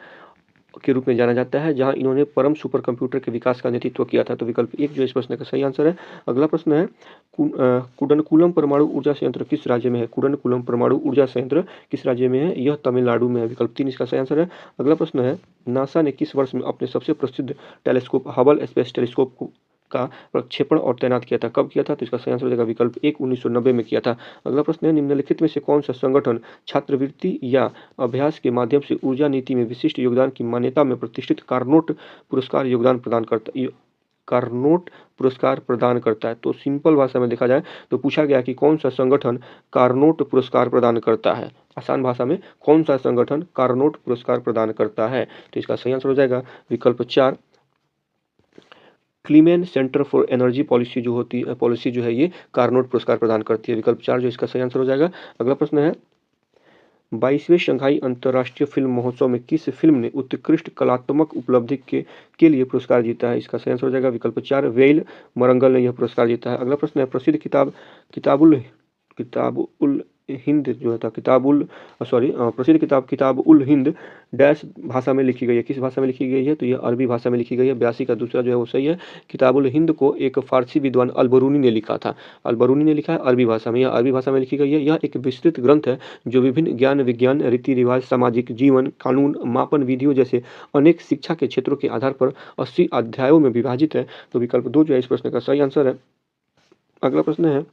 के रूप में जाना जाता है, जहां इन्होंने परम सुपर कंप्यूटर के विकास का नेतृत्व किया था। तो विकल्प 1 जो इस प्रश्न का सही आंसर है। अगला प्रश्न है, कुडनकुलम परमाणु ऊर्जा संयंत्र किस राज्य में है? कुडनकुलम परमाणु ऊर्जा संयंत्र किस राज्य में है? यह तमिलनाडु में है। विकल्प 3 इसका सही आंसर है। अगला प्रश्न है, नासा ने किस वर्ष में अपने सबसे प्रसिद्ध टेलीस्कोप हबल स्पेस टेलीस्कोप का प्रक्षेपण और तैनात किया था? कब किया था? तो इसका सही आंसर हो जाएगा विकल्प 1, 1990 में किया था। अगला प्रश्न है, निम्नलिखित में से कौन सा संगठन छात्रवृत्ति या अभ्यास के माध्यम से ऊर्जा नीति में विशिष्ट योगदान की मान्यता में प्रतिष्ठित कार्नोट पुरस्कार प्रदान करता है? तो सिंपल भाषा में देखा जाए तो पूछा गया कि कौन सा संगठन कार्नोट पुरस्कार प्रदान करता है। आसान भाषा में कौन सा संगठन कार्नोट पुरस्कार प्रदान करता है? तो इसका सही आंसर हो जाएगा विकल्प 4, क्लीमेन सेंटर फॉर एनर्जी पॉलिसी जो है ये कार्नोट पुरस्कार प्रदान करती है। विकल्प 4 जो इसका सही आंसर हो जाएगा। अगला प्रश्न है, 22वें शंघाई अंतर्राष्ट्रीय फिल्म महोत्सव में किस फिल्म ने उत्कृष्ट कलात्मक उपलब्धि के लिए पुरस्कार जीता है? इसका सही आंसर हो जाएगा विकल्प 4, वेल मरंगल ने यह पुरस्कार जीता है। अगला प्रश्न है, प्रसिद्ध किताबुल हिंद जो था प्रसिद्ध किताब उल हिंद डैश भाषा में लिखी गई है? किस भाषा में लिखी गई है? तो यह अरबी भाषा में लिखी गई है। 82 का दूसरा जो है वो सही है। किताबुल हिंद को एक फारसी विद्वान अलबरूनी ने लिखा था। अलबरूनी ने लिखा है अरबी भाषा में, यह अरबी भाषा में लिखी गई है। यह एक विस्तृत ग्रंथ है जो विभिन्न ज्ञान विज्ञान रीति रिवाज सामाजिक जीवन कानून मापन विधियों जैसे अनेक शिक्षा के क्षेत्रों के आधार पर 80 अध्यायों में विभाजित है। तो विकल्प 2 जो है इस प्रश्न का सही आंसर है। अगला प्रश्न है,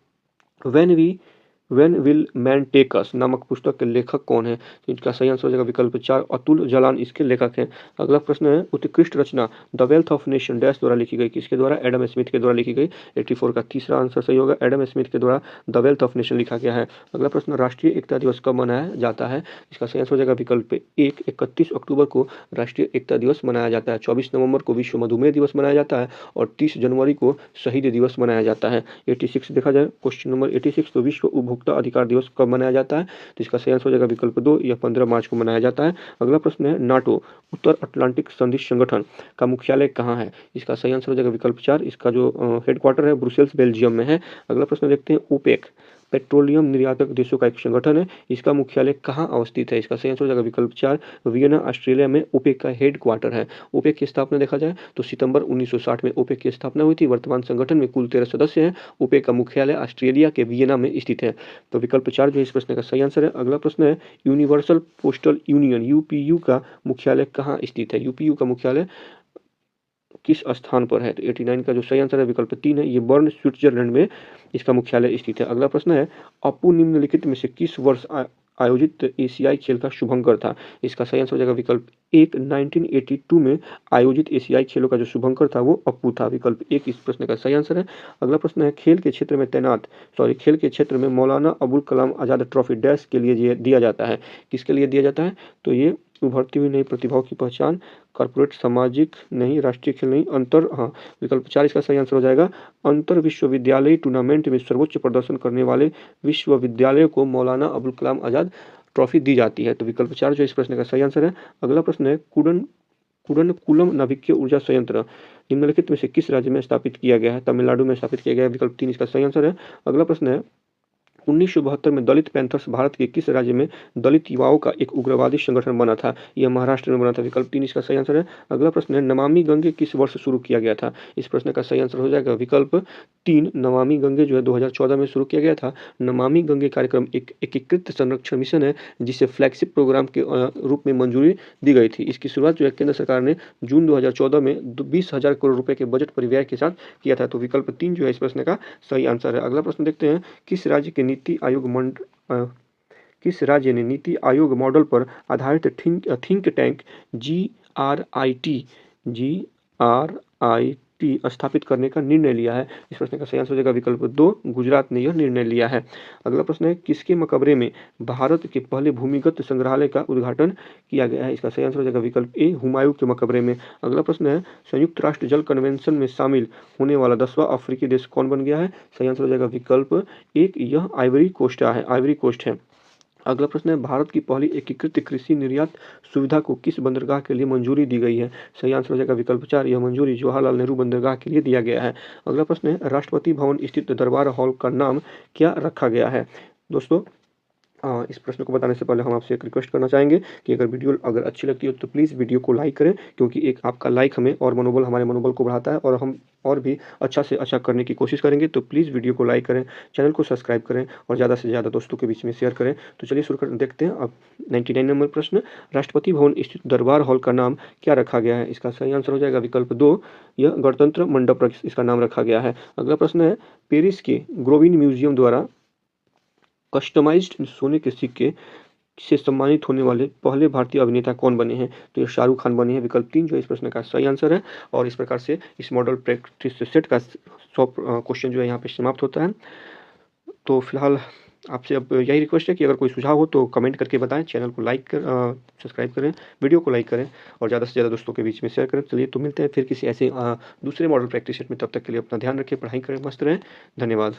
when will man take us नामक पुस्तक के लेखक कौन है? तो इसका सही आंसर हो जाएगा विकल्प 4, अतुल जलान इसके लेखक हैं। अगला प्रश्न है, उत्कृष्ट रचना the wealth of nation dash द्वारा लिखी गई? किसके द्वारा? एडम स्मिथ के द्वारा लिखी गई। 84 का तीसरा आंसर सही होगा, एडम स्मिथ के द्वारा द वेल्थ ऑफ नेशन लिखा गया है। अगला प्रश्न, राष्ट्रीय एकता दिवस कब मनाया जाता है? इसका सही आंसर हो जाएगा विकल्प 1, 31 अक्टूबर को राष्ट्रीय एकता दिवस मनाया जाता है। 24 नवंबर को विश्व मधुमेह दिवस मनाया जाता है और 30 जनवरी को शहीद दिवस मनाया जाता है। 86 देखा जाए क्वेश्चन नंबर 86, तो विश्व उपभोक्ता अधिकार दिवस कब मनाया जाता है? तो इसका सही आंसर हो जाएगा विकल्प 2, यह 15 मार्च को मनाया जाता है। अगला प्रश्न है, नाटो उत्तर अटलांटिक संधि संगठन का मुख्यालय कहाँ है? इसका सही आंसर हो जाएगा विकल्प 4, इसका जो हेडक्वार्टर है ब्रुसेल्स बेल्जियम में है। अगला प्रश्न देखते हैं, ओपेक पेट्रोलियम निर्यातक देशों का एक संगठन है, इसका मुख्यालय कहाँ अवस्थित है? इसका सही आंसर हो जाएगा विकल्प 4, वियना ऑस्ट्रेलिया में ओपेक का हेडक्वार्टर है। ओपेक की स्थापना देखा जाए तो सितंबर 1960 में ओपेक की स्थापना हुई थी। वर्तमान संगठन में कुल 13 सदस्य हैं। ओपेक का मुख्यालय ऑस्ट्रेलिया के वियना में स्थित है। तो विकल्प 4 जो इस प्रश्न का सही आंसर है। अगला प्रश्न है, यूनिवर्सल पोस्टल यूनियन यूपीयू का मुख्यालय कहाँ स्थित है? यूपीयू का मुख्यालय किस स्थान पर है? तो 89 का जो सही आंसर है विकल्प 3 है, ये बर्न स्विट्जरलैंड में इसका मुख्यालय स्थित है। अगला प्रश्न है, अपू निम्नलिखित में से किस वर्ष आयोजित एशियाई खेल का शुभंकर था? इसका सही आंसर हो जाएगा विकल्प 1, 1982 में आयोजित एशियाई खेलों का जो शुभंकर था वो अपू था। विकल्प 1 इस प्रश्न का सही आंसर है। अगला प्रश्न है, खेल के क्षेत्र में मौलाना अबुल कलाम आज़ाद ट्रॉफी डैश के लिए दिया जाता है? किसके लिए दिया जाता है? तो ये उभरती हुई नई प्रतिभाओं की पहचान, कॉर्पोरेट सामाजिक नहीं, राष्ट्रीय खेल नहीं, विकल्प 4 इसका सही आंसर हो जाएगा। अंतर विश्वविद्यालय टूर्नामेंट में सर्वोच्च प्रदर्शन करने वाले विश्वविद्यालय को मौलाना अबुल कलाम आज़ाद ट्रॉफी दी जाती है। तो विकल्प 4 जो इस प्रश्न का सही आंसर है। अगला प्रश्न है, कुडनकुलम नाभिकीय ऊर्जा संयंत्र निम्नलिखित में से किस राज्य में स्थापित किया गया है? तमिलनाडु में स्थापित किया गया है। विकल्प 3 इसका सही आंसर है। अगला प्रश्न है, 1972 में दलित पैंथर्स भारत के किस राज्य में दलित युवाओं का एक उग्रवादी संगठन बना था? यह महाराष्ट्र में बना था। विकल्प 3 इसका सही आंसर है। अगला प्रश्न है, नमामि गंगे किस वर्ष शुरू किया गया था? इस प्रश्न का सही आंसर हो जाएगा विकल्प 3, नमामि गंगे जो है 2014 में शुरू किया गया था। नमामि गंगे कार्यक्रम एक एकीकृत संरक्षण मिशन है जिसे फ्लैगशिप प्रोग्राम के रूप में मंजूरी दी गई थी। इसकी शुरुआत जो है केंद्र सरकार ने जून 2014 में 20,000 करोड़ रुपए के बजट परिव्यय के साथ किया था। तो विकल्प 3 जो है इस प्रश्न का सही आंसर है। अगला प्रश्न देखते हैं, किस राज्य के नीति आयोग किस राज्य ने नीति आयोग मॉडल पर आधारित थिंक टैंक GRIT स्थापित करने का निर्णय लिया है? इस प्रश्न का सही आंसर हो जाएगा विकल्प 2, गुजरात ने यह निर्णय लिया है। अगला प्रश्न है, किसके मकबरे में भारत के पहले भूमिगत संग्रहालय का उद्घाटन किया गया है? इसका सही आंसर हो जाएगा विकल्प ए, हुमायूं के मकबरे में। अगला प्रश्न है, संयुक्त राष्ट्र जल कन्वेंशन में शामिल होने वाला 10वां अफ्रीकी देश कौन बन गया है? सही आंसर हो जाएगा विकल्प 1, यह आइवरी कोस्ट है। अगला प्रश्न है, भारत की पहली एकीकृत कृषि निर्यात सुविधा को किस बंदरगाह के लिए मंजूरी दी गई है? सही आंसर हो जाएगा विकल्प 4, यह मंजूरी जवाहरलाल नेहरू बंदरगाह के लिए दिया गया है। अगला प्रश्न है, राष्ट्रपति भवन स्थित दरबार हॉल का नाम क्या रखा गया है? दोस्तों, इस प्रश्न को बताने से पहले हम आपसे एक रिक्वेस्ट करना चाहेंगे कि अगर अच्छी लगती हो तो प्लीज़ वीडियो को लाइक करें, क्योंकि एक आपका लाइक हमें और हमारे मनोबल को बढ़ाता है और हम और भी अच्छा से अच्छा करने की कोशिश करेंगे। तो प्लीज़ वीडियो को लाइक करें, चैनल को सब्सक्राइब करें और ज़्यादा से ज़्यादा दोस्तों के बीच में शेयर करें। तो चलिए शुरू कर देखते हैं। अब 99 नंबर प्रश्न, राष्ट्रपति भवन स्थित दरबार हॉल का नाम क्या रखा गया है? इसका सही आंसर हो जाएगा विकल्प 2, यह गणतंत्र मंडप इसका नाम रखा गया है। अगला प्रश्न है, पेरिस के ग्रोविन म्यूजियम द्वारा कस्टमाइज्ड सोने के सिक्के से सम्मानित होने वाले पहले भारतीय अभिनेता कौन बने हैं? तो ये शाहरुख खान बने हैं। विकल्प 3 जो इस प्रश्न का सही आंसर है। और इस प्रकार से इस मॉडल प्रैक्टिस सेट का 100 क्वेश्चन जो है यहाँ पे समाप्त होता है। तो फिलहाल आपसे अब यही रिक्वेस्ट है कि अगर कोई सुझाव हो तो कमेंट करके बताएं, चैनल को सब्सक्राइब करें, वीडियो को लाइक करें और ज़्यादा से ज़्यादा दोस्तों के बीच में शेयर करें। चलिए तो मिलते हैं फिर किसी ऐसे दूसरे मॉडल प्रैक्टिस सेट में। तब तक के लिए अपना ध्यान रखें, पढ़ाई करें, मस्त रहें। धन्यवाद।